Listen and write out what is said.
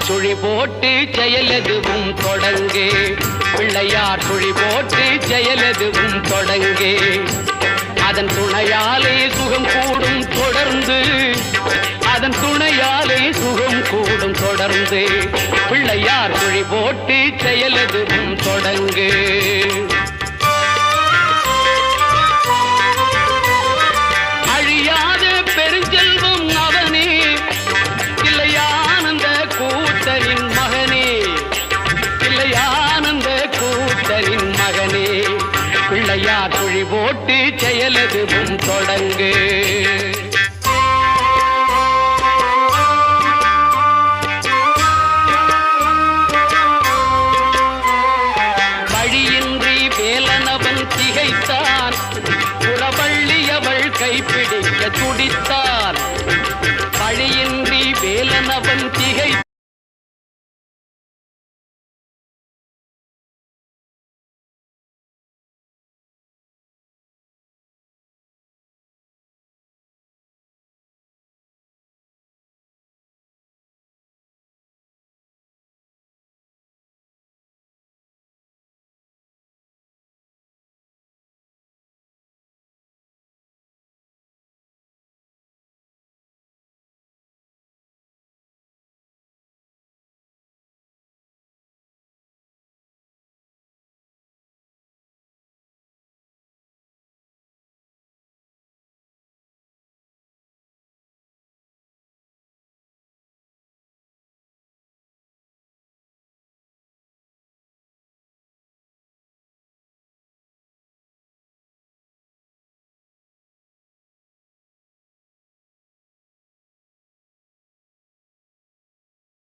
சுழி போட்டு செயலெதுவும் தொடங்கு பிள்ளையார் சுழி போட்டு செயலெதுவும் தொடங்கு அதன் துணையாலே சுகம் கூடும் தொடர்ந்து அதன் துணையாலே சுகம் கூடும் தொடர்ந்து பிள்ளையார் சுழி போட்டு செயலெதுவும் தொடங்கு அழியாத பெருஞ்செல்வம் அவனே இல்லையானந்த கூத்தரின் மகனே இல்லையானந்த கூத்தரின் மகனே பிள்ளையார் சுழி போட்டு செயலெதுவும் தொடங்கு வழியின்றி வேலனவன் திகைத்தான் புறவள்ளி அவள் கைப்பிடிக்க துடித்தான் வழியின்றி வேலனவன் திகைத்தான்